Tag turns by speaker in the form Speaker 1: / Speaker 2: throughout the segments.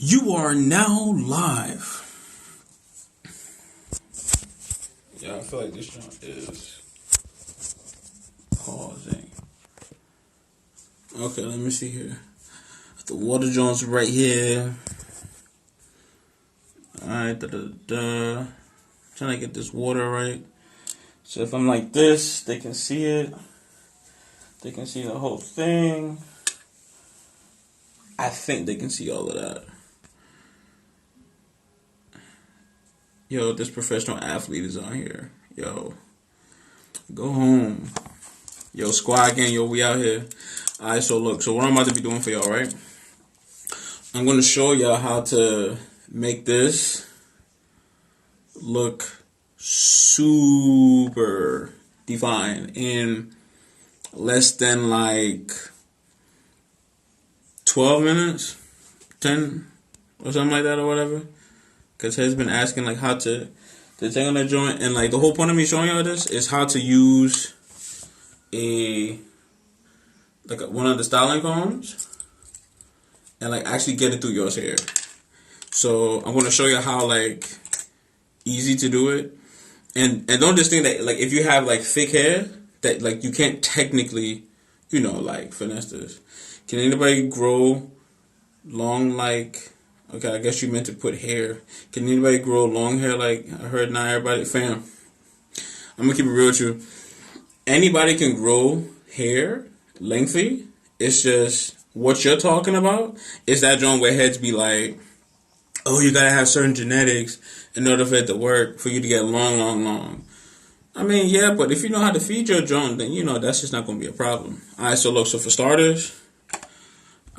Speaker 1: You are now live. Yeah, I feel like this jump is pausing. Okay, let me see here. The water joint's right here. Alright, trying to get this water right. So if I'm like this, they can see it. They can see the whole thing. I think they can see all of that. Yo, this professional athlete is on here. Yo, go home. Yo, squad gang, yo, we out here. Alright, so look, so what I'm about to be doing for y'all, right? I'm going to show y'all how to make this look super defined in less than like 12 minutes, 10 or something like that or whatever. Because he's been asking like how to take on that joint, and like the whole point of me showing y'all this is how to use one of the styling combs and like actually get it through your hair. So I'm gonna show you how like easy to do it, and don't just think that like if you have like thick hair that like you can't technically, like finesse this. Can anybody grow long like? Okay, I guess you meant to put hair. Can anybody grow long hair like I heard not everybody? Fam, I'm gonna keep it real with you. Anybody can grow hair lengthy. It's just what you're talking about is that joint where heads be like, oh, you gotta have certain genetics in order for it to work, for you to get long. I mean, yeah, but if you know how to feed your joint, then that's just not gonna be a problem. Alright, so look, so for starters,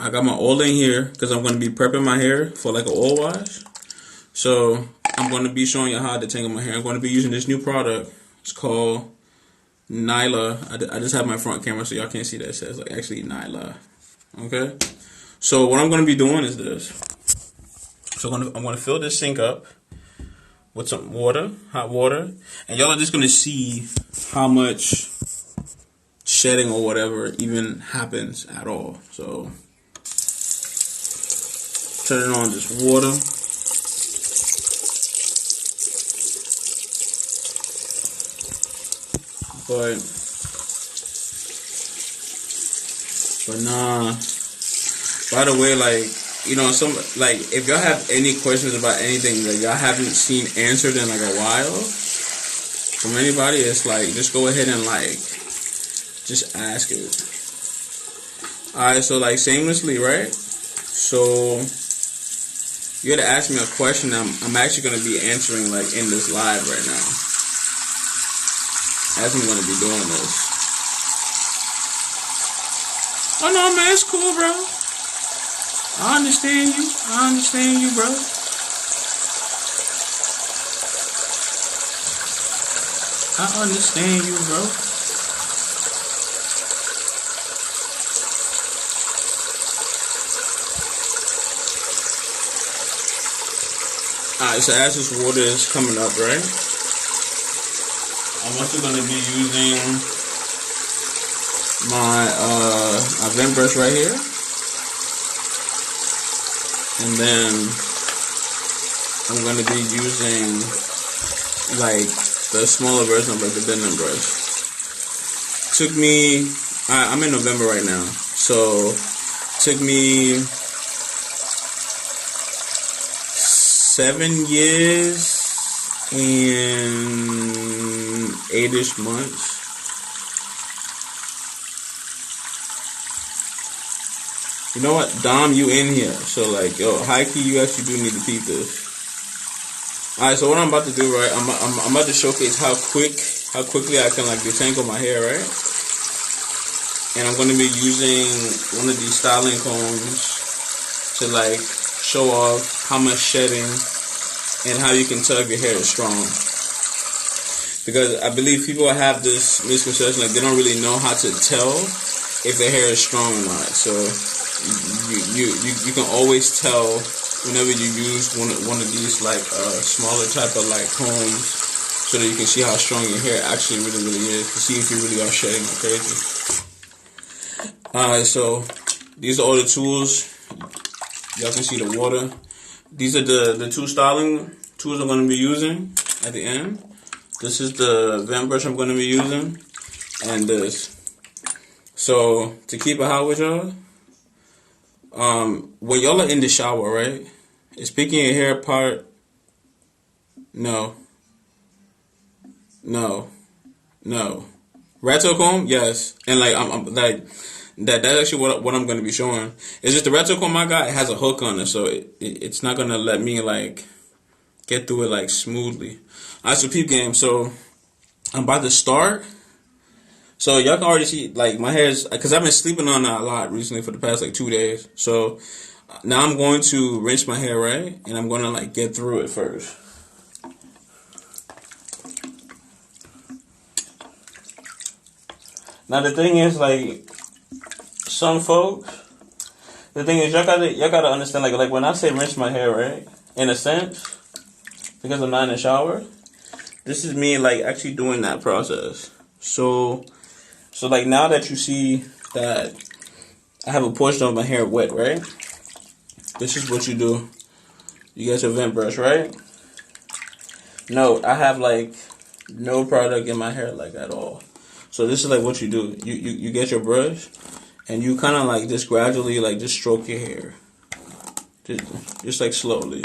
Speaker 1: I got my oil in here because I'm going to be prepping my hair for like an oil wash. So I'm going to be showing you how to detangle my hair. I'm going to be using this new product. It's called Nyla. I just have my front camera so y'all can't see that. It says like actually Nyla. Okay. So what I'm going to be doing is this. So I'm going to fill this sink up with some water, hot water, and y'all are just going to see how much shedding or whatever even happens at all. So turn it on just water. But nah. By the way, if y'all have any questions about anything that y'all haven't seen answered in like a while from anybody, it's like just go ahead and just ask it. Alright, so like shamelessly, right? So you had to ask me a question I'm actually going to be answering like in this live right now. As I'm going to be doing this. Oh no, man, it's cool, bro. I understand you, bro. I understand you, bro. Alright, so as this water is coming up, right? I'm also going to be using my vent brush right here. And then I'm going to be using like the smaller version of like the bending brush. Took me, I'm in November right now. So took me 7 years and 8-ish months. You know what, Dom, you in here. So like, yo, high key, you actually do need to peep this. Alright, so what I'm about to do, right, I'm about to showcase how quickly I can like detangle my hair, right? And I'm going to be using one of these styling combs to like show off how much shedding and how you can tell if your hair is strong. Because I believe people have this misconception, like they don't really know how to tell if their hair is strong or not. So you can always tell whenever you use one of these like smaller type of like combs, so that you can see how strong your hair actually really is, to see if you really are shedding like crazy. Alright, so these are all the tools Y'all can see the water. These are the two styling tools I'm going to be using at the end. This is the vent brush I'm going to be using, and this. So to keep it hot with y'all, when y'all are in the shower, right? Is picking your hair apart? No. Rat tail comb, yes, and like I'm like that's actually what I'm going to be showing. It's just the rat tail comb I got. It has a hook on it, so it's not going to let me like get through it like smoothly. Alright, so peep game. So I'm about to start. So y'all can already see like my hair is, because I've been sleeping on it a lot recently for the past like 2 days. So now I'm going to rinse my hair, right, and I'm going to like get through it first. Now the thing is, like, some folks, the thing is y'all gotta understand, like when I say rinse my hair, right, in a sense, because I'm not in the shower, this is me like actually doing that process. So like now that you see that I have a portion of my hair wet, right, this is what you do. You get your vent brush, right? No, I have like no product in my hair like at all. So this is like what you do. You get your brush and you kind of like just gradually like just stroke your hair, just like slowly.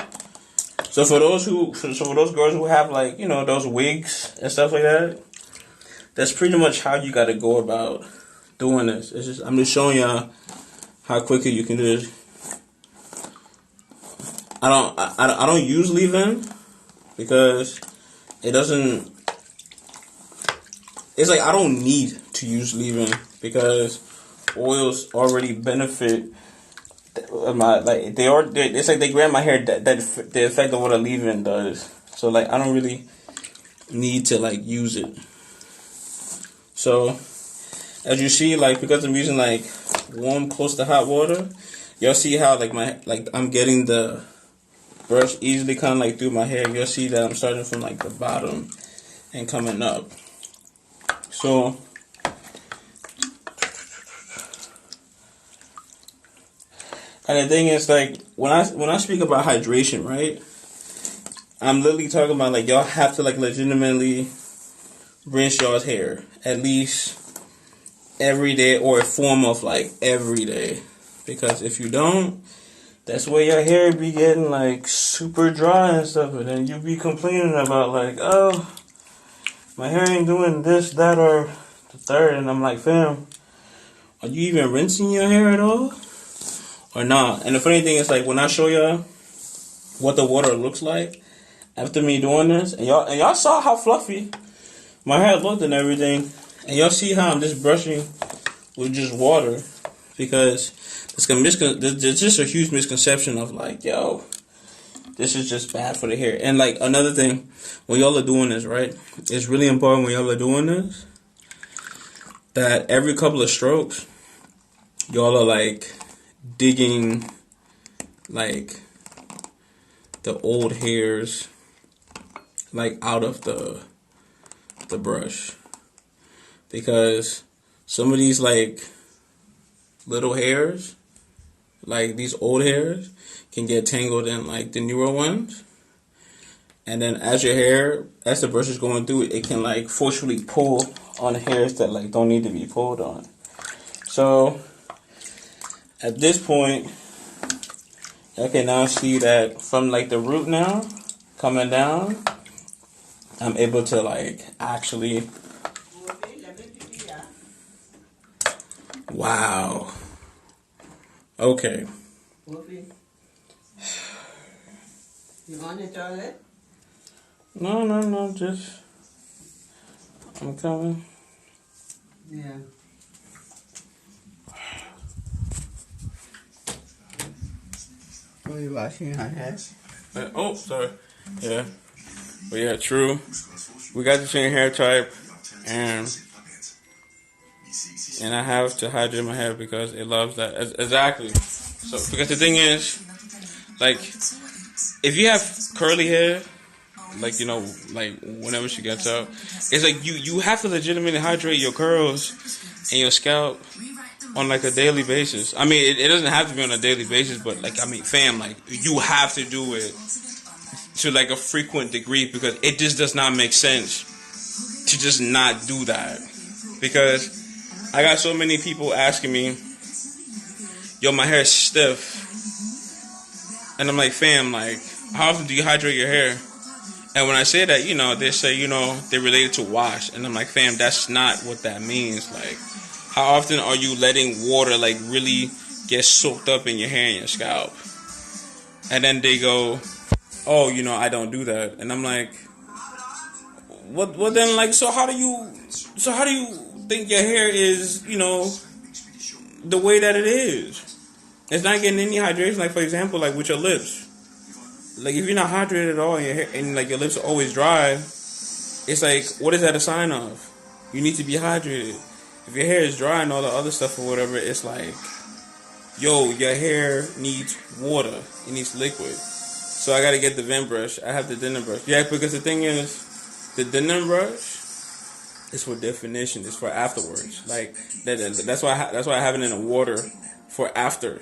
Speaker 1: So for those girls who have like, you know, those wigs and stuff like that, that's pretty much how you got to go about doing this. It's just, I'm just showing y'all how quickly you can do this. I don't use leave-in because it doesn't. It's like I don't need to use leave-in because oils already benefit my, like it's like they grab my hair that the effect of what a leave-in does. So like I don't really need to like use it. So as you see, like because I'm using like warm close to hot water, y'all see how like I'm getting the brush easily kind of like through my hair. You'll see that I'm starting from like the bottom and coming up. So and the thing is, like when I speak about hydration, right, I'm literally talking about like y'all have to like legitimately rinse y'all's hair at least every day, or a form of like every day, because if you don't, that's where your hair be getting like super dry and stuff, and then you be complaining about like, oh, my hair ain't doing this, that, or the third, and I'm like, fam, are you even rinsing your hair at all, or not? And the funny thing is, like when I show y'all what the water looks like after me doing this, and y'all saw how fluffy my hair looked and everything, and y'all see how I'm just brushing with just water, because there's just a huge misconception of like, yo, this is just bad for the hair. And like another thing, when y'all are doing this, right, it's really important when y'all are doing this that every couple of strokes, y'all are like digging like the old hairs like out of the brush, because some of these like little hairs, like these old hairs, can get tangled in like the newer ones, and then as the brush is going through it, it can like forcefully pull on hairs that like don't need to be pulled on. So at this point, I can now see that from like the root now coming down, I'm able to like actually, wow, okay.
Speaker 2: You want the toilet?
Speaker 1: No, just, I'm coming.
Speaker 2: Yeah. Are you washing your hands?
Speaker 1: Oh, sorry. Yeah. But yeah, true. We got the same hair type, and I have to hydrate my hair because it loves that. Exactly. So, because the thing is, like, if you have curly hair, like, you know, like, whenever she gets out, it's like you have to legitimately hydrate your curls and your scalp on like a daily basis. I mean, it doesn't have to be on a daily basis, but like, I mean, fam, like you have to do it to like a frequent degree because it just does not make sense to just not do that. Because I got so many people asking me, yo, my hair is stiff. And I'm like, fam, like, how often do you hydrate your hair? And when I say that, you know, they say, you know, they're related to wash. And I'm like, fam, that's not what that means. Like, how often are you letting water, like, really get soaked up in your hair and your scalp? And then they go, oh, you know, I don't do that. And I'm like, what then, like, so how do you think your hair is, you know, the way that it is? It's not getting any hydration. Like, for example, like with your lips. Like, if you're not hydrated at all and your hair, and like your lips are always dry, it's like, what is that a sign of? You need to be hydrated. If your hair is dry and all the other stuff or whatever, it's like, yo, your hair needs water. It needs liquid. So I gotta get the Vim brush. I have the denim brush. Yeah, because the thing is, the denim brush is for definition. It's for afterwards. Like that's why I have it in the water for after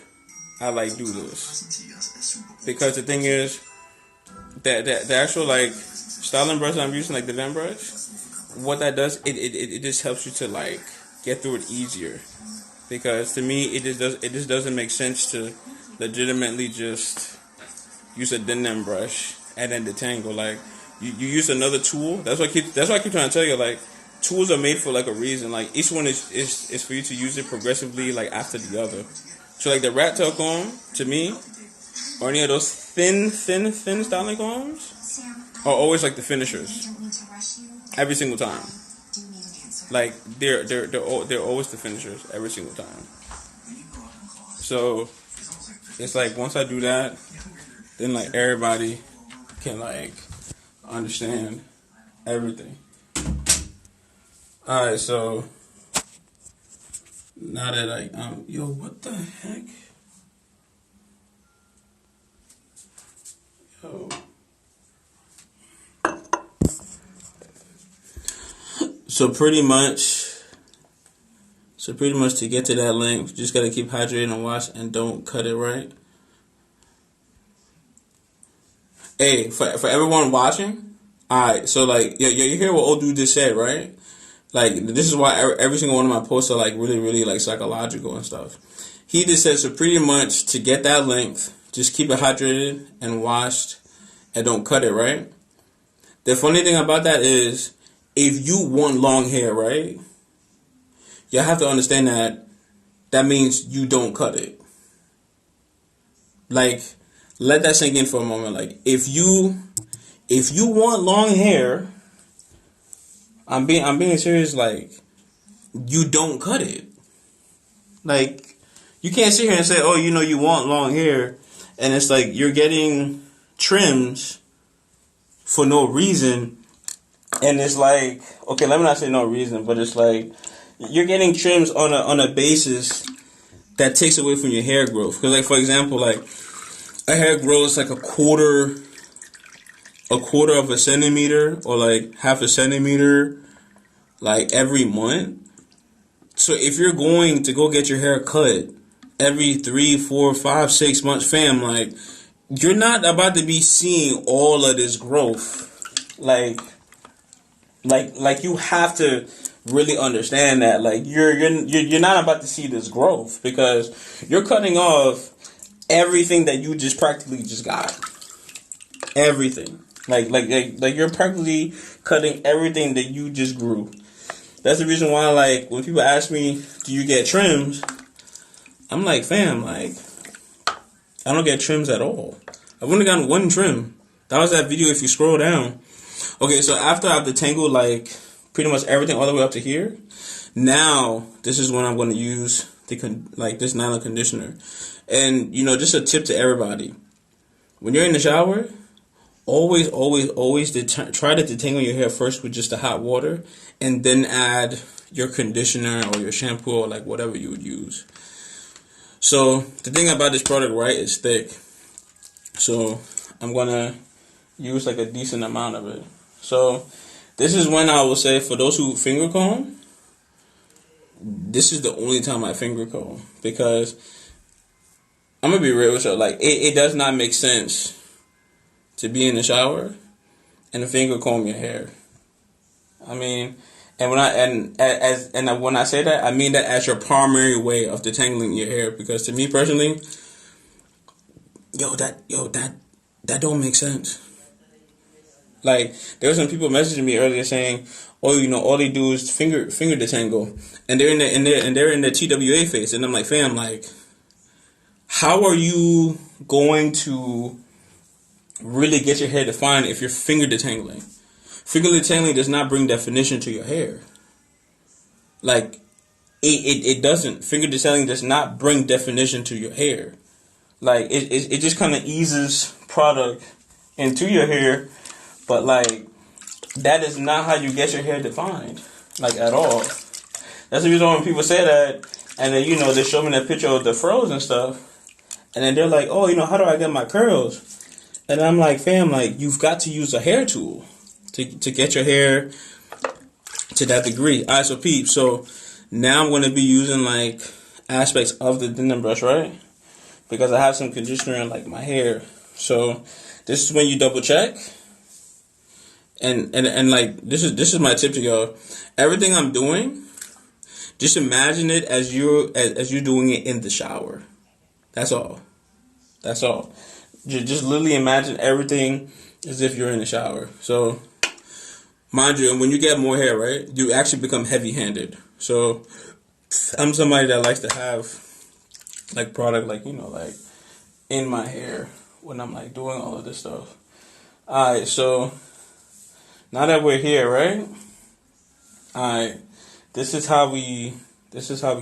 Speaker 1: I like do this. Because the thing is, that the actual like styling brush I'm using, like the Vim brush, what that does, it just helps you to like get through it easier. Because to me, it just doesn't make sense to legitimately just use a denim brush and then detangle. Like you use another tool. That's why I keep trying to tell you, like, tools are made for like a reason. Like each one is for you to use it progressively, like after the other. So like the rat tail comb, to me, or any of those thin styling combs are always like the finishers. Every single time. Like they're always the finishers every single time. So it's like once I do that, then like everybody can like understand everything. Alright, so now that like yo, what the heck? Yo. So pretty much to get to that length, you just gotta keep hydrating and wash and don't cut it, right? Hey, for everyone watching, alright, so like you hear what old dude just said, right? Like, this is why every single one of my posts are like really like psychological and stuff. He just said, so pretty much to get that length, just keep it hydrated and washed and don't cut it, right? The funny thing about that is, if you want long hair, right, you have to understand that means you don't cut it. Like, let that sink in for a moment. Like, if you want long hair, I'm being serious. Like, you don't cut it. Like, you can't sit here and say, oh, you know, you want long hair, and it's like you're getting trims for no reason. And it's like, okay, let me not say no reason, but it's like you're getting trims on a basis that takes away from your hair growth. Because, like, for example, like a hair grows like a quarter of a centimeter or like half a centimeter, like every month. So if you're going to go get your hair cut every 3, 4, 5, 6 months, fam, like, you're not about to be seeing all of this growth. Like you have to really understand that, like, you're not about to see this growth because you're cutting off everything that you just practically just got. Everything. Like you're practically cutting everything that you just grew. That's the reason why, like, when people ask me, do you get trims? I'm like, fam, like, I don't get trims at all. I've only gotten one trim. That was that video if you scroll down. Okay, so after I've detangled, like, pretty much everything all the way up to here, now this is when I'm going to use this nylon conditioner. And, you know, just a tip to everybody. When you're in the shower, always try to detangle your hair first with just the hot water, and then add your conditioner or your shampoo or like whatever you would use. So the thing about this product, right, is thick. So I'm gonna use like a decent amount of it. So this is when I will say, for those who finger comb, this is the only time I finger comb, because I'm gonna be real with you. Like it does not make sense to be in the shower and finger comb your hair. I mean, and when I say that, I mean that as your primary way of detangling your hair. Because to me personally, that don't make sense. Like, there were some people messaging me earlier saying, "Oh, all they do is finger detangle," and they're in the TWA phase, and I'm like, fam, like, how are you going to really get your hair defined if you're finger detangling? Finger detangling does not bring definition to your hair. Like, it doesn't. Finger detangling does not bring definition to your hair. Like, it just kind of eases product into your hair, but like, that is not how you get your hair defined, like, at all. That's the reason when people say that, and then they show me that picture of the froze and stuff, and then they're like, "Oh, how do I get my curls?" And I'm like, fam, like, you've got to use a hair tool to get your hair to that degree. Alright, so peep. So now I'm going to be using like aspects of the denim brush, right? Because I have some conditioner in like my hair. So this is when you double check. And like, this is my tip to y'all. Everything I'm doing, just imagine it as you're doing it in the shower. That's all. That's all. Just literally imagine everything as if you're in the shower. So, mind you, when you get more hair, right, you actually become heavy-handed. So, I'm somebody that likes to have like product, like, like in my hair when I'm like doing all of this stuff. Alright, so now that we're here, right? Alright, this is how we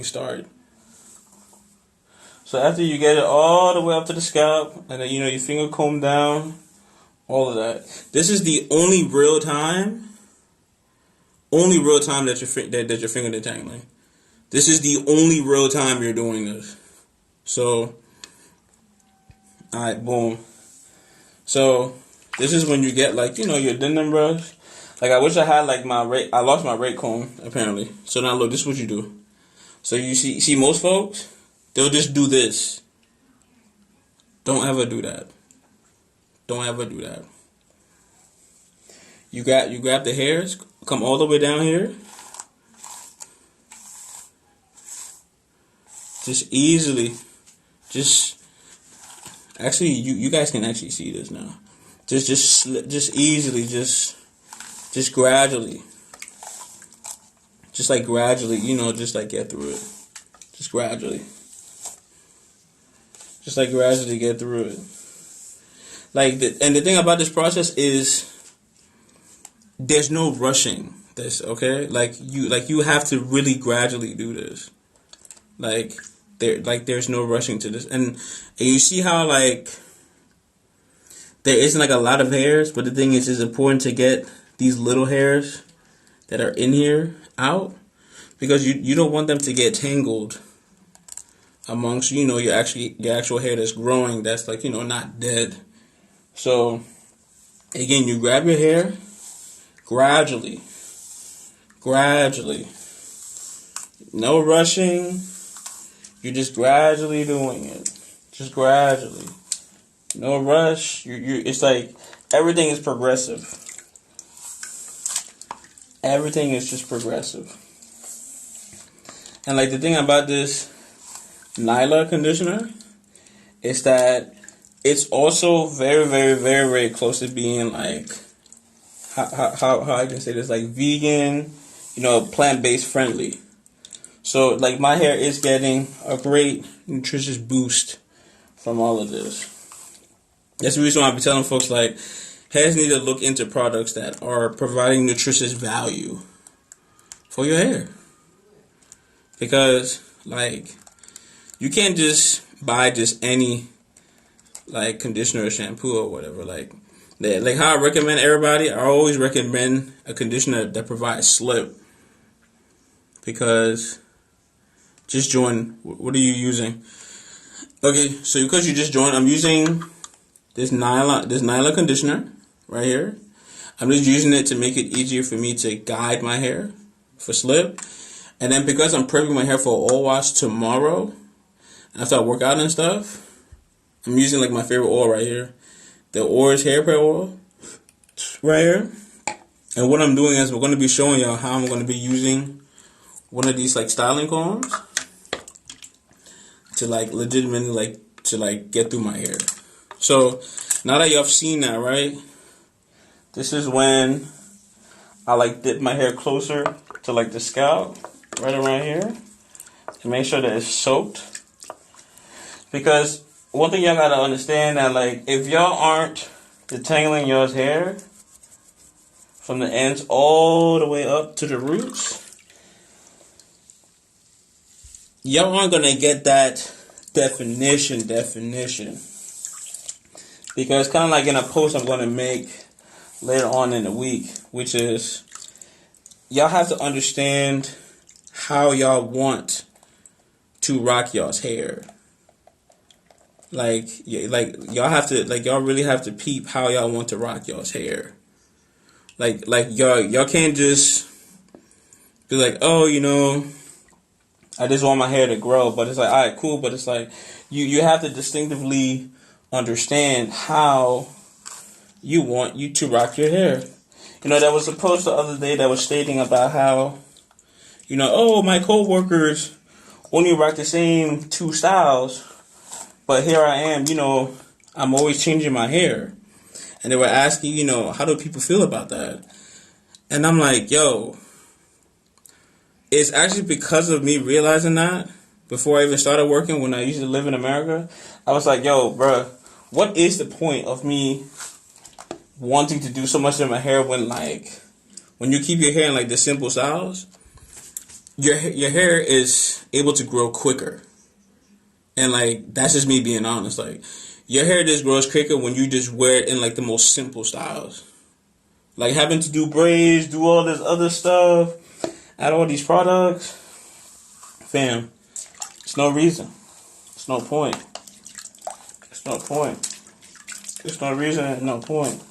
Speaker 1: start. So after you get it all the way up to the scalp, and then your finger comb down, all of that. This is the only real time that your finger detangling. This is the only real time you're doing this. So, alright, boom. So this is when you get like your denim brush. Like, I wish I had like I lost my rake comb apparently. So now look, this is what you do. So you see most folks, they'll just do this. Don't ever do that. Don't ever do that. You grab the hairs, come all the way down here. Just easily, actually you guys can actually see this now. Just easily, just gradually. Just like gradually, just like get through it. Just gradually. Just like gradually get through it. Like, and the thing about this process is there's no rushing this, okay? Like you have to really gradually do this. There's no rushing to this. And you see how like there isn't like a lot of hairs, but the thing is, it's important to get these little hairs that are in here out, because you don't want them to get tangled amongst your actual hair that's growing, that's like not dead. So again, you grab your hair gradually, no rushing. You're just gradually doing it, just gradually, no rush. It's like everything is progressive. Everything is just progressive. And like the thing about this Nyla conditioner is that it's also very, very, very, very close to being like, how I can say this, like vegan, plant-based friendly. So like my hair is getting a great nutritious boost from all of this. That's the reason why I be telling folks like, hairs need to look into products that are providing nutritious value for your hair. Because like, you can't just buy just any like conditioner or shampoo or whatever. Like how I recommend everybody, I always recommend a conditioner that provides slip. Because just join. What are you using? Okay, so because you just joined, I'm using this Nyla conditioner right here. I'm just using it to make it easier for me to guide my hair for slip. And then because I'm prepping my hair for an oil wash tomorrow, after I work out and stuff, I'm using like my favorite oil right here. The Orange Hair Prep Oil. Right here. And what I'm doing is we're going to be showing y'all how I'm going to be using one of these like styling combs to like legitimately like to like get through my hair. So now that y'all have seen that, right? This is when I like dip my hair closer to like the scalp, right around here, to make sure that it's soaked. Because one thing y'all gotta understand that like if y'all aren't detangling y'all's hair from the ends all the way up to the roots, y'all aren't gonna get that definition. Because kind of like in a post I'm gonna make later on in the week, which is y'all have to understand how y'all want to rock y'all's hair. Like y'all have to y'all really have to peep how y'all want to rock y'all's hair. Like y'all can't just be like, oh, you know, I just want my hair to grow, but it's like, all right, cool, but it's like you have to distinctively understand how you want you to rock your hair. You know, there was a post the other day that was stating about how, you know, oh, my coworkers only rock the same 2 styles, but here I am, you know, I'm always changing my hair. And they were asking, you know, how do people feel about that? And I'm like, yo, it's actually because of me realizing that before I even started working, when I used to live in America, I was like, yo, bruh, what is the point of me wanting to do so much in my hair when you keep your hair in like the simple styles, your hair is able to grow quicker. And like that's just me being honest. Like your hair just grows quicker when you just wear it in like the most simple styles. Like having to do braids, do all this other stuff, add all these products, fam. It's no reason. It's no point. It's no point. It's no reason and no point.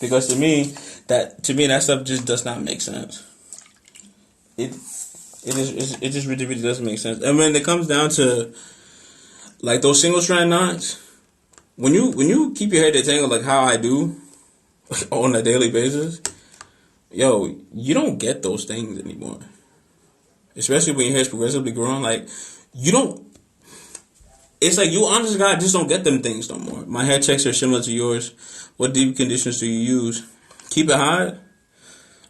Speaker 1: Because to me that stuff just does not make sense. It just really doesn't make sense. And when it comes down to like those single strand knots, when you keep your hair detangled like how I do on a daily basis, yo, you don't get those things anymore. Especially when your hair is progressively growing, like you don't. It's like you honestly God just don't get them things no more. My hair texture is similar to yours. What deep conditioners do you use? Keep it hot.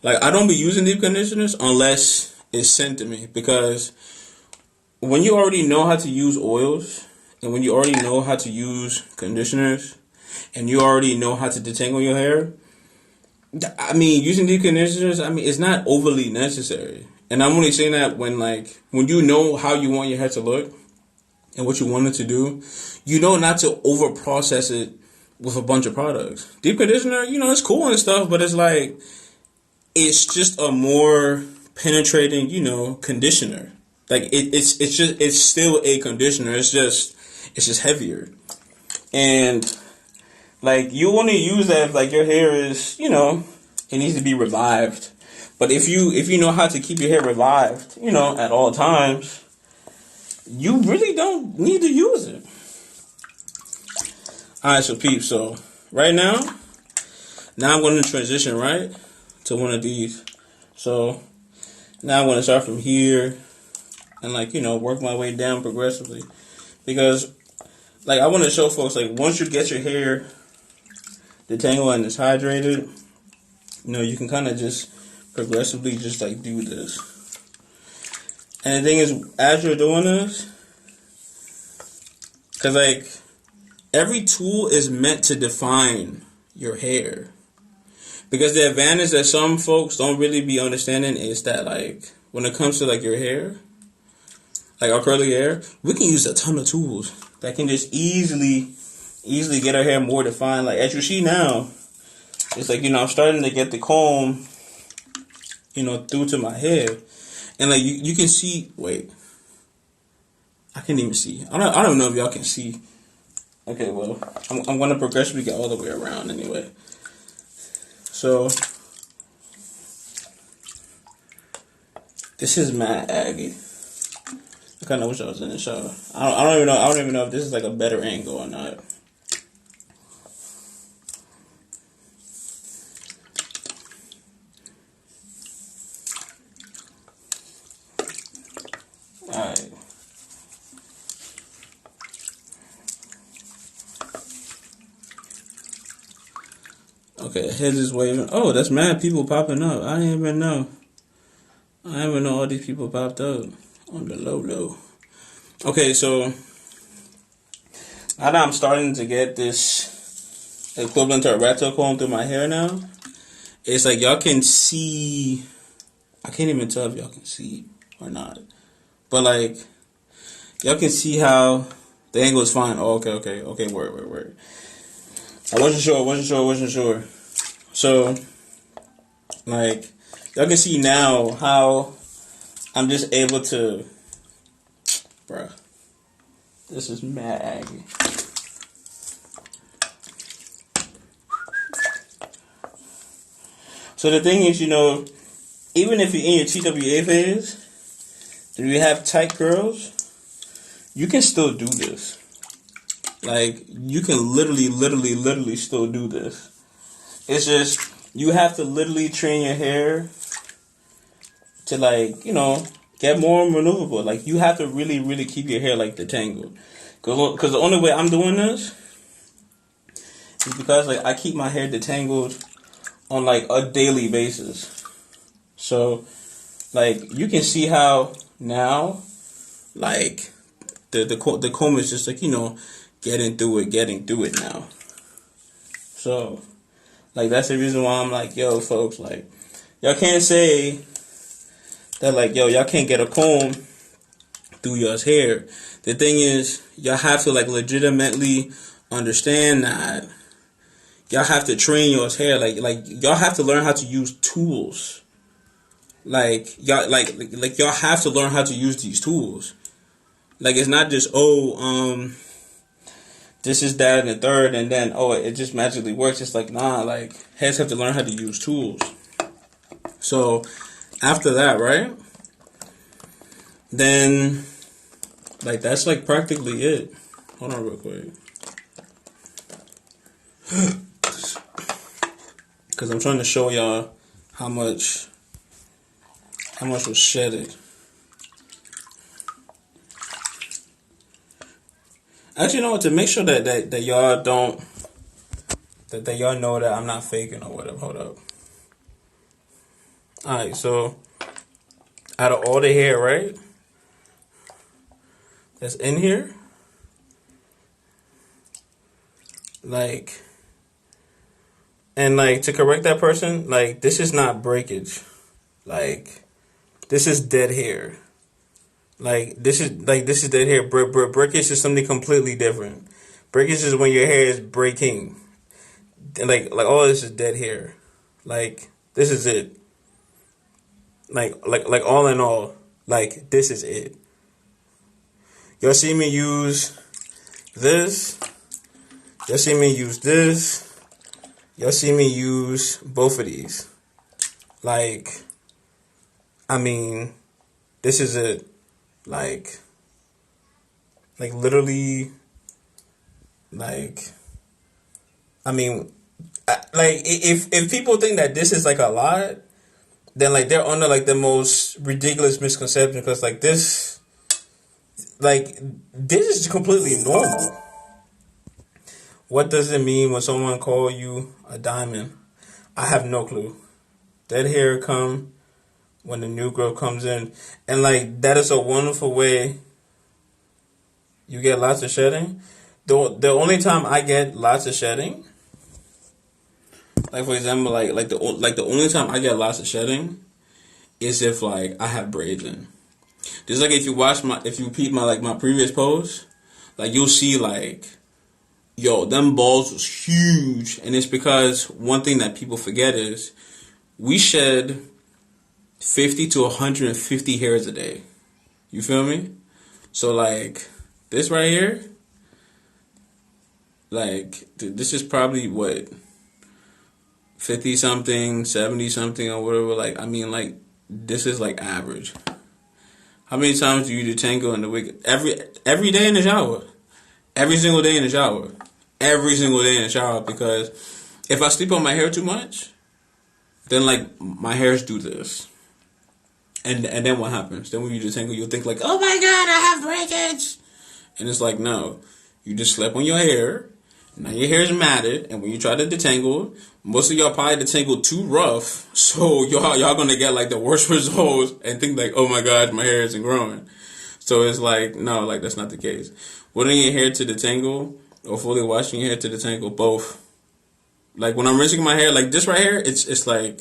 Speaker 1: Like I don't be using deep conditioners unless it's sent to me, because when you already know how to use oils and when you already know how to use conditioners and you already know how to detangle your hair, I mean, using deep conditioners, I mean, it's not overly necessary. And I'm only saying that when you know how you want your hair to look and what you want it to do, you know not to over process it with a bunch of products. Deep conditioner, you know, it's cool and stuff, but it's like, it's just a more penetrating, you know, conditioner. Like it's still a conditioner. It's just heavier. And like you only use that if like your hair is, you know, it needs to be revived. But if you know how to keep your hair revived, you know, at all times, you really don't need to use it. Alright, so peeps, so right now I'm going to transition right to one of these. So now I'm going to start from here and like, you know, work my way down progressively. Because like I want to show folks, like once you get your hair detangled and it's hydrated, you know, you can kind of just progressively just like do this. And the thing is, as you're doing this, because like every tool is meant to define your hair. Because the advantage that some folks don't really be understanding is that like when it comes to like your hair, like our curly hair, we can use a ton of tools that can just easily get our hair more defined. Like as you see now, it's like, you know, I'm starting to get the comb, you know, through to my head. And like you can see, wait, I can't even see. I don't know if y'all can see. Okay, well, I'm gonna progressively get all the way around anyway. So This is mad aggy. I kind of wish I was in the shower. I don't even know. I don't even know if this is like a better angle or not. All right. Okay, heads is waving. Oh, that's mad people popping up. I didn't even know. I didn't even know all these people popped up on the low. Okay, so now that I'm starting to get this equivalent to a retro comb through my hair now, it's like y'all can see. I can't even tell if y'all can see or not, but like y'all can see how the angle is fine. Oh, okay. Word. I wasn't sure. So, like, y'all can see now how I'm just able to, bruh. This is mad aggy. So the thing is, even if you're in your TWA phase, and you have tight curls, you can still do this. Like, you can literally still do this. It's just, you have to literally train your hair to, like, get more maneuverable. Like, you have to really keep your hair, like, detangled. Because the only way I'm doing this is because, like, I keep my hair detangled on, like, a daily basis. So, like, you can see how now, like, the comb is just, like, getting through it now. So, like, that's the reason why I'm like, yo, folks, like, y'all can't say that, like, yo, y'all can't get a comb through y'all's hair. The thing is, y'all have to, like, legitimately understand that y'all have to train y'all's hair. Like y'all have to learn how to use tools. Like, y'all, like y'all have to learn how to use these tools. Like, it's not just, this is that and the third, and then, it just magically works. It's like, nah, like, heads have to learn how to use tools. So, after that, right? Then, like, that's, like, practically it. Hold on real quick. Because I'm trying to show y'all how much was shedded. Actually, you know what? To make sure that y'all don't, that y'all know that I'm not faking or whatever. Hold up. All right, so out of all the hair, right, that's in here, like, and like to correct that person, like, this is not breakage, like, this is dead hair. Like, this is dead hair. Breakage is something completely different. Breakage is when your hair is breaking. And like all this is dead hair. Like, this is it. Like all in all, like, this is it. Y'all see me use this. Y'all see me use this. Y'all see me use both of these. Like, I mean, this is it. Like literally, like, I mean, like, if people think that this is like a lot, then like they're under like the most ridiculous misconception, because like this is completely normal. What does it mean when someone call you a diamond? I have no clue. That hair come when the new growth comes in, and like that is a wonderful way. You get lots of shedding. The only time I get lots of shedding, like, for example, like the only time I get lots of shedding is if, like, I have braids in. Just like if you peep my previous post, like, you'll see, like, yo, them balls was huge, and it's because one thing that people forget is we shed 50 to 150 hairs a day. You feel me? So, like, this right here, like, this is probably what, 50 something, 70 something, or whatever. Like, I mean, like, this is like average. How many times do you detangle in the week? Every day in the shower. Every single day in the shower. Every single day in the shower. Because if I sleep on my hair too much, then like my hairs do this. And then what happens? Then when you detangle, you'll think like, oh my god, I have breakage. And it's like, no. You just slept on your hair. Now your hair is matted, and when you try to detangle, most of y'all probably detangle too rough, so y'all gonna get like the worst results and think like, oh my god, my hair isn't growing. So it's like, no, like that's not the case. Wanting your hair to detangle or fully washing your hair to detangle, both. Like when I'm rinsing my hair, like this right here, it's like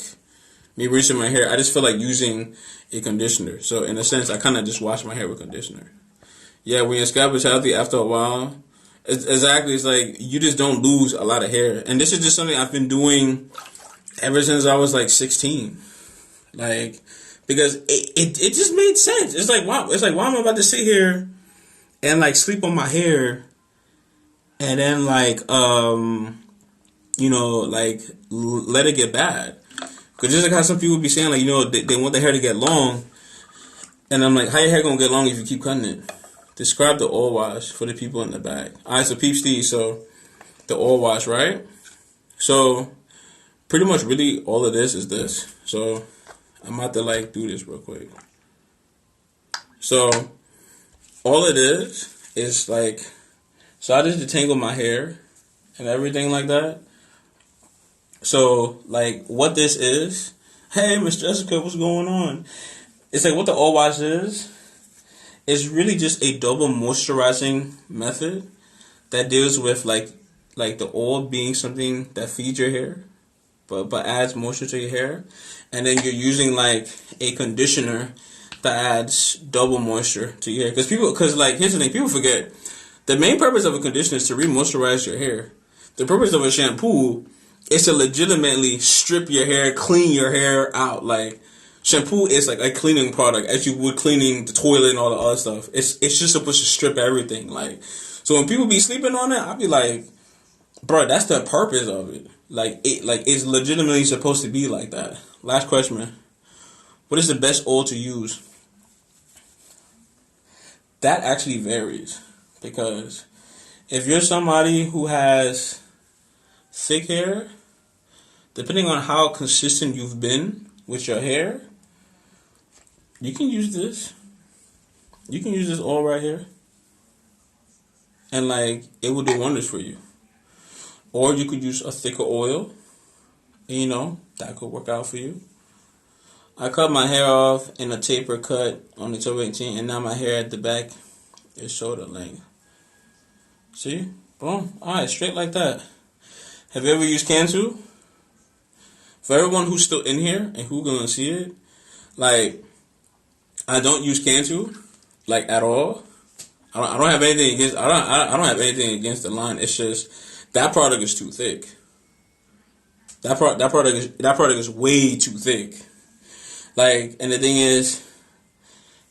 Speaker 1: me rinsing my hair. I just feel like using a conditioner. So in a sense, I kind of just wash my hair with conditioner. Yeah, when your scalp is healthy after a while. Exactly. It's like you just don't lose a lot of hair. And this is just something I've been doing ever since I was like 16. Like, because it just made sense. It's like, wow. It's like, why am I about to sit here and like sleep on my hair and then like, you know, like let it get bad? Because just like how some people be saying, like, you know, they want their hair to get long. And I'm like, how your hair gonna get long if you keep cutting it? Describe the oil wash for the people in the back. Alright, so peep Steve, so the oil wash, right? So pretty much really all of this is this. So I'm about to like do this real quick. So all it is like, so I just detangle my hair and everything like that. So like what this is, hey Miss Jessica, what's going on? It's like what the oil wash is. It's really just a double moisturizing method that deals with like the oil being something that feeds your hair, but adds moisture to your hair, and then you're using like a conditioner that adds double moisture to your hair. Because like here's the thing, people forget the main purpose of a conditioner is to re-moisturize your hair. The purpose of a shampoo is to legitimately strip your hair, clean your hair out, like. Shampoo is like a cleaning product, as you would cleaning the toilet and all the other stuff. It's just supposed to strip everything. Like, so when people be sleeping on it, I'll be like, bro, that's the purpose of it. Like it's legitimately supposed to be like that. Last question, man. What is the best oil to use? That actually varies, because if you're somebody who has thick hair, depending on how consistent you've been with your hair, you can use this. You can use this oil right here. And like, it will do wonders for you. Or you could use a thicker oil. And, you know, that could work out for you. I cut my hair off in a taper cut on October 18th. And now my hair at the back is shoulder length. See? Boom. Alright, straight like that. Have you ever used Cantu? For everyone who's still in here and who's gonna see it, like, I don't use Cantu, like, at all. I don't have anything against. I don't have anything against the line. It's just that product is too thick. That product is way too thick. Like, and the thing is,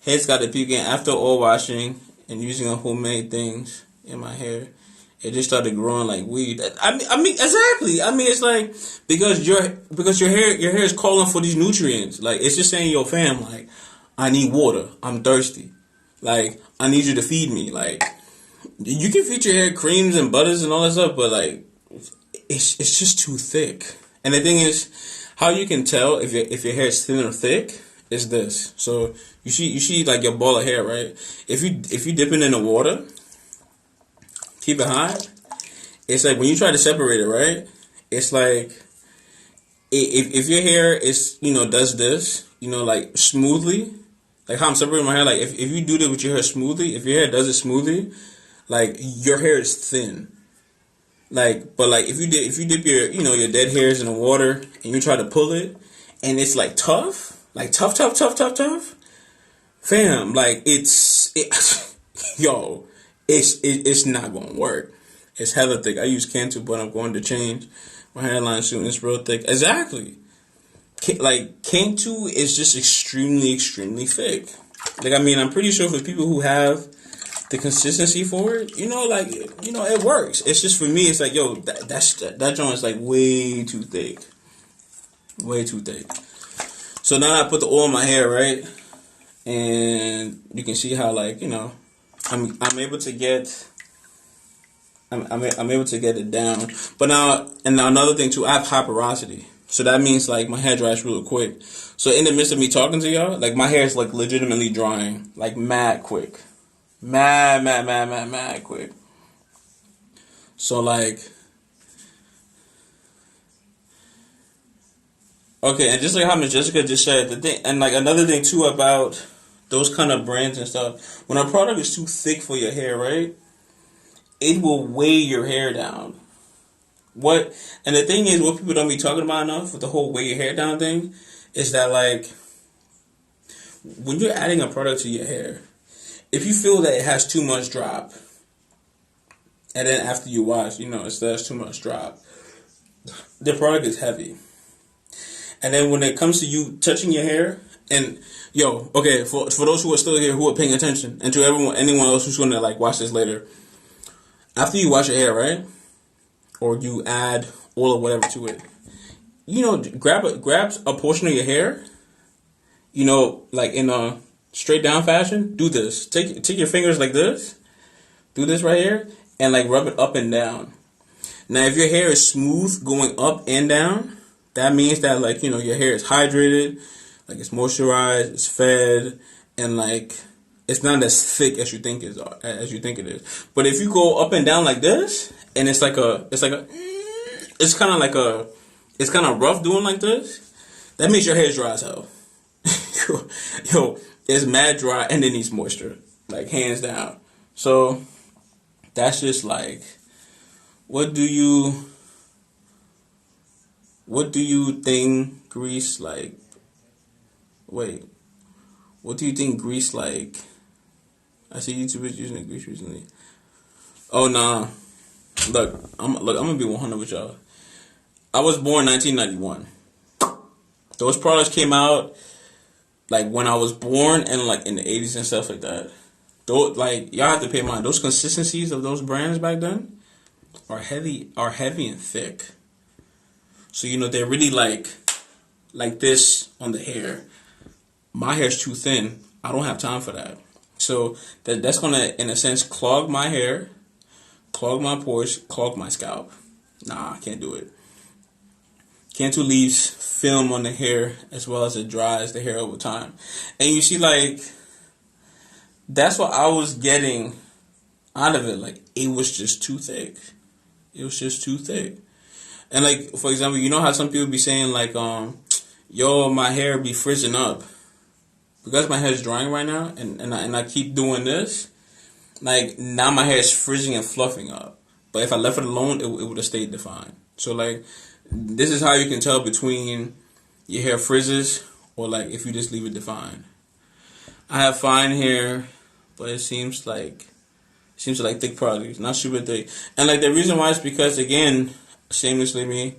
Speaker 1: head's got to peak in after oil washing and using a homemade things in my hair. It just started growing like weed. I mean, exactly. I mean, it's like because your hair is calling for these nutrients. Like, it's just saying, yo, fam, like, I need water. I'm thirsty. Like, I need you to feed me. Like, you can feed your hair creams and butters and all that stuff, but like, it's just too thick. And the thing is, how you can tell if your hair is thin or thick is this. So you see like your ball of hair, right? If you dip it in the water, keep it high. It's like when you try to separate it, right? It's like if your hair is, you know, does this, you know, like smoothly, like how I'm separating my hair. Like if you do this with your hair smoothly, if your hair does it smoothly, like your hair is thin. Like, but like if you dip your, you know, your dead hairs in the water and you try to pull it, and it's like tough, fam. Like yo, it's not gonna work. It's hella thick. I use Cantu, but I'm going to change my hairline soon. It's real thick. Exactly. Like, Cantu is just extremely thick. Like, I mean, I'm pretty sure for people who have the consistency for it, you know, like, you know, it works. It's just for me, it's like, yo, that joint is like way too thick. Way too thick. So now I put the oil in my hair, right? and you can see how like I'm able to get. I'm able to get it down, but now and now another thing too, I have high porosity, so that means like my hair dries really quick. So in the midst of me talking to y'all, like my hair is like legitimately drying, like mad quick, mad quick. So like, okay, and just like how Miss Jessica just said, the thing, and like another thing too about those kind of brands and stuff, when a product is too thick for your hair, right? It will weigh your hair down. What and the thing is, what people don't be talking about enough with the whole weigh your hair down thing, is that like when you're adding a product to your hair, if you feel that it has too much drop, and then after you wash, it has too much drop, the product is heavy. And then when it comes to you touching your hair, and okay, for those who are still here who are paying attention, and to anyone else who's gonna like watch this later, after you wash your hair, right, or you add oil or whatever to it, grab a portion of your hair, like in a straight down fashion. Do this. Take your fingers like this. Do this right here, and like rub it up and down. Now, if your hair is smooth going up and down, that means that like your hair is hydrated, like it's moisturized, it's fed, and like it's not as thick as you think it is. But if you go up and down like this, and it's kind of rough doing like this, that means your hair is dry as hell. It's mad dry and it needs moisture, like hands down. So that's just like, what do you think grease like? Wait, what do you think grease like? I see YouTubers using grease recently. Oh nah, look, I'm gonna be 100 with y'all. I was born 1991. Those products came out like when I was born and like in the 80s and stuff like that. Those, like, y'all have to pay mind. Those consistencies of those brands back then are heavy and thick. So they're really like this on the hair. My hair's too thin. I don't have time for that. So that's gonna, in a sense, clog my hair, clog my pores, clog my scalp. Nah, I can't do it. Cantu leaves film on the hair as well as it dries the hair over time. And you see, like, that's what I was getting out of it. Like, it was just too thick. It was just too thick. And, like, for example, you know how some people be saying, like, my hair be frizzing up. Because my hair is drying right now, and I keep doing this, like, now my hair is frizzing and fluffing up. But if I left it alone, it would have stayed defined. So, like, this is how you can tell between your hair frizzes or, like, if you just leave it defined. I have fine hair, but it seems like thick products, not super thick. And, like, the reason why is because, again, shamelessly me,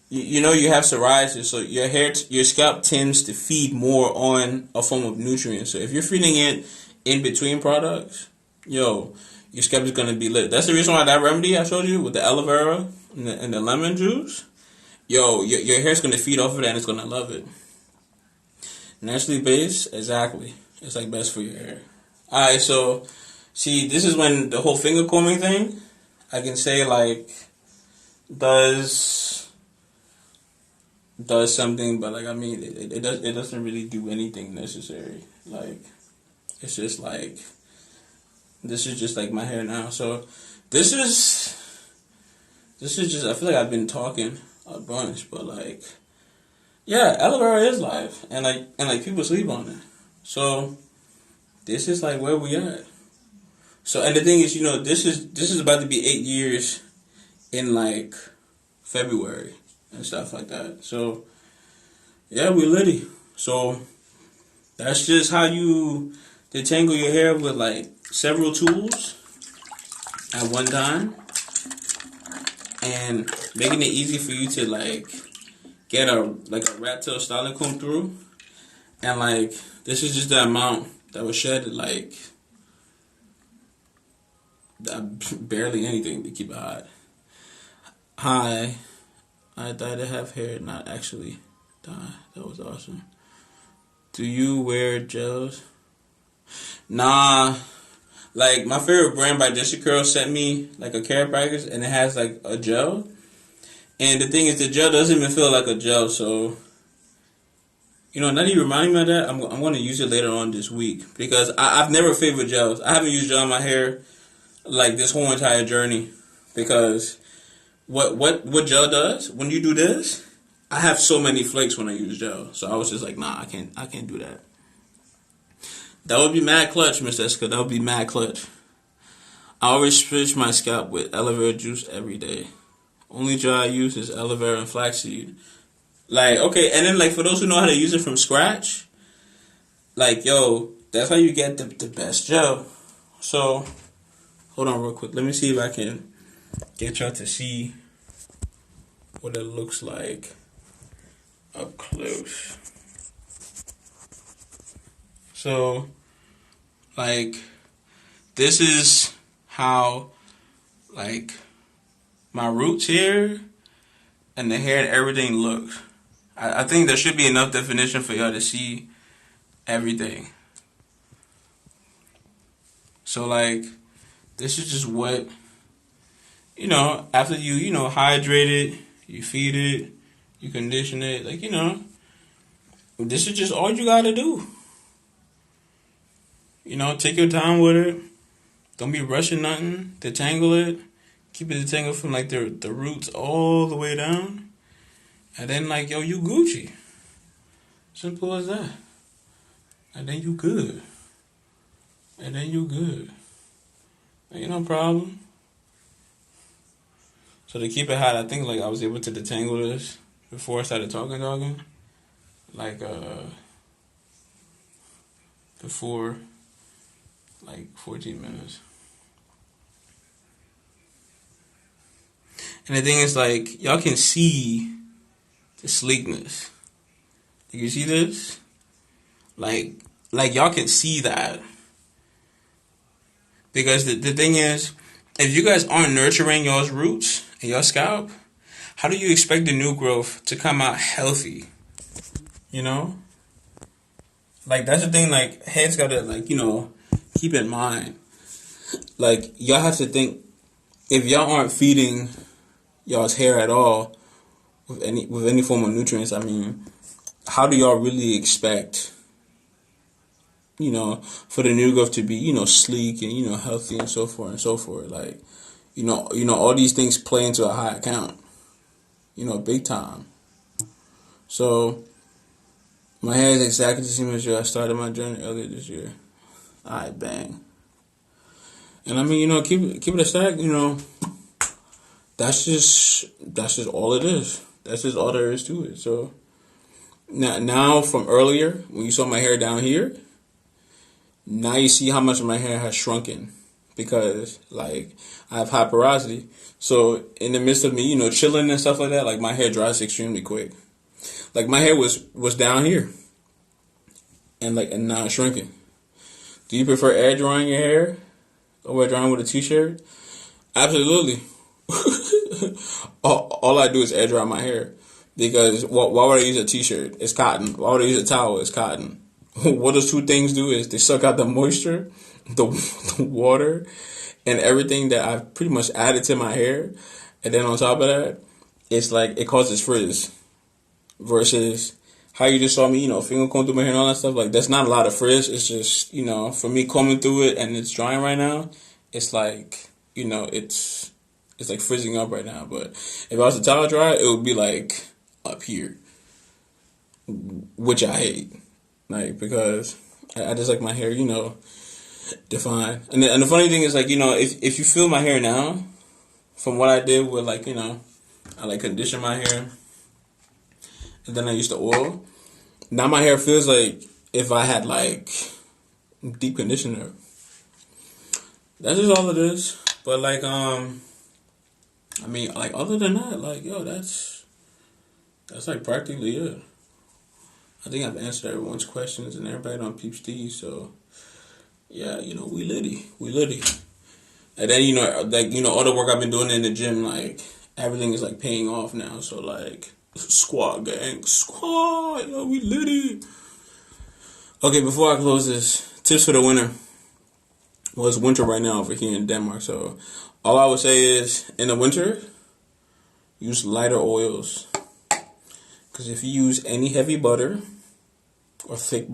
Speaker 1: you have psoriasis, so your scalp tends to feed more on a form of nutrients. So if you're feeding it in between products, your scalp is gonna be lit. That's the reason why that remedy I showed you with the aloe vera and the lemon juice, your hair's gonna feed off of that and it's gonna love it. Naturally based, exactly. It's like best for your hair. Alright, so see, this is when the whole finger combing thing, I can say like does something, but like I mean, it doesn't really do anything necessary. Like, it's just like, this is just like my hair now. So this is just, I feel like I've been talking a bunch, but like, yeah, aloe vera is life, and like people sleep on it. So this is like where we at. So, and the thing is, this is about to be 8 years in like February and stuff like that. So yeah, we litty. So that's just how you detangle your hair with like several tools at one time, and making it easy for you to like get a rat tail styling comb through. And like, this is just the amount that was shed, like barely anything to keep it hot. Hi, I died to have hair, not actually die. That was awesome. Do you wear gels? Nah, like my favorite brand by Jessica Curl sent me like a care package, and it has like a gel. And the thing is, the gel doesn't even feel like a gel. So, now that you remind me of that, I'm going to use it later on this week because I've never favored gels. I haven't used gel on my hair like this whole entire journey because what gel does when you do this, I have so many flakes when I use gel. So I was just like, nah, I can't do that. That would be mad clutch, Miss Eska. That would be mad clutch. I always spritz my scalp with aloe vera juice every day. Only gel I use is aloe vera and flaxseed. Like, okay, and then like for those who know how to use it from scratch, like, yo, that's how you get the best gel. So, hold on real quick. Let me see if I can get y'all to see what it looks like up close. So, like, this is how, like, my roots here and the hair and everything looks. I think there should be enough definition for y'all to see everything. So, like, this is just what, after you, hydrate it, you feed it, you condition it, like, this is just all you gotta do. Take your time with it. Don't be rushing nothing. Detangle it. Keep it detangled from, like, the roots all the way down. And then, like, yo, you Gucci. Simple as that. And then you good. Ain't no problem. So to keep it hot, I think, like, I was able to detangle this before I started talking. Like, before, like, 14 minutes. And the thing is, like, y'all can see the sleekness. You see this? Like y'all can see that. Because the thing is, if you guys aren't nurturing y'all's roots and your scalp, how do you expect the new growth to come out healthy? Like, that's the thing, like, heads gotta, like, keep in mind. Like, y'all have to think, if y'all aren't feeding y'all's hair at all with any form of nutrients, I mean, how do y'all really expect, for the new growth to be, sleek and, healthy and so forth and so forth? Like, all these things play into a high account, big time. So, my hair is exactly the same as you. I started my journey earlier this year. Alright, bang. And I mean, keep it a stack, that's just all it is. That's just all there is to it. So, now from earlier, when you saw my hair down here, now you see how much of my hair has shrunken because, like, I have high porosity. So in the midst of me, chilling and stuff like that, like, my hair dries extremely quick. Like, my hair was down here, and now it's shrinking. Do you prefer air drying your hair or air drying with a t-shirt? Absolutely. all I do is air dry my hair because why would I use a t-shirt? It's cotton. Why would I use a towel? It's cotton. What those two things do is they suck out the moisture, the water, and everything that I've pretty much added to my hair. And then on top of that, it's like it causes frizz. Versus how you just saw me, finger comb through my hair and all that stuff. Like, that's not a lot of frizz. It's just, for me combing through it and it's drying right now, it's like, it's like frizzing up right now. But if I was to towel dry, it would be like up here, which I hate. Like, because I just like my hair, defined. And the funny thing is, like, if you feel my hair now, from what I did with, like, I like condition my hair, and then I used the oil. Now my hair feels like if I had, like, deep conditioner. That's just all it is. But, like, I mean, like, other than that, like, yo, that's like practically it. I think I've answered everyone's questions and everybody on Peeps D, so yeah, we litty. And then, all the work I've been doing in the gym, like, everything is, like, paying off now, so, like, squad gang, squad, we litty. Okay, before I close this, tips for the winter. Well, it's winter right now over here in Denmark, so all I would say is in the winter, use lighter oils. Because if you use any heavy butter or thick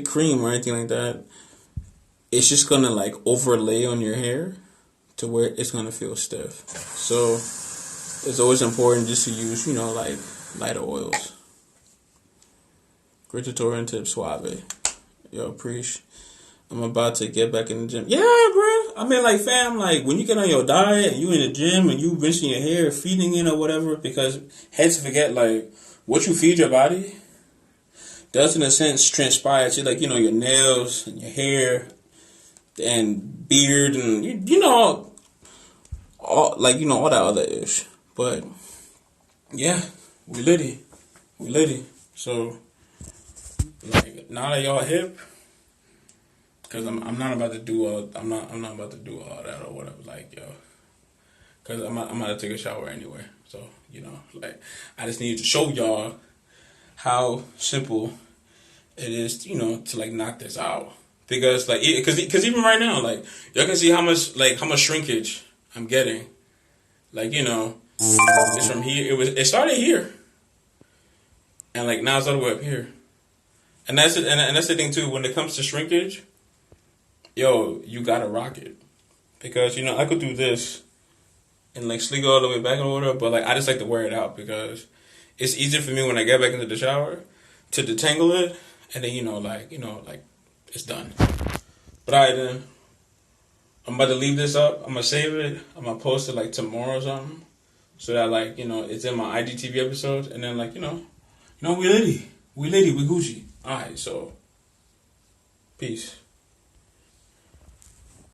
Speaker 1: cream or anything like that, it's just gonna like overlay on your hair to where it's gonna feel stiff. So it's always important just to use, like lighter oils. Great tutorial tip, Suave. Yo, appreciate. I'm about to get back in the gym. Yeah, bro. I mean, like, fam, like, when you get on your diet and you in the gym and you rinsing your hair, feeding it or whatever, because heads forget, like, what you feed your body does, in a sense, transpire to, like, your nails and your hair and beard and, all that other ish. But, yeah, we litty. So, like, now that y'all hip, because I'm not about to do all that or whatever, like, yo, because I'm about to take a shower anyway. So, like, I just need to show y'all how simple it is, to like knock this out. Because like, because even right now, like, y'all can see how much shrinkage I'm getting. Like, it's from here. It started here, and like now it's all the way up here. And that's it. And that's the thing too. When it comes to shrinkage, yo, you gotta rock it. Because, I could do this and like sleek all the way back in order, but like I just like to wear it out because it's easier for me when I get back into the shower to detangle it, and then like it's done. But alright then, I'm about to leave this up. I'm gonna save it. I'm gonna post it like tomorrow or something, so that like it's in my IGTV episodes, and then like we Gucci. Alright, so peace.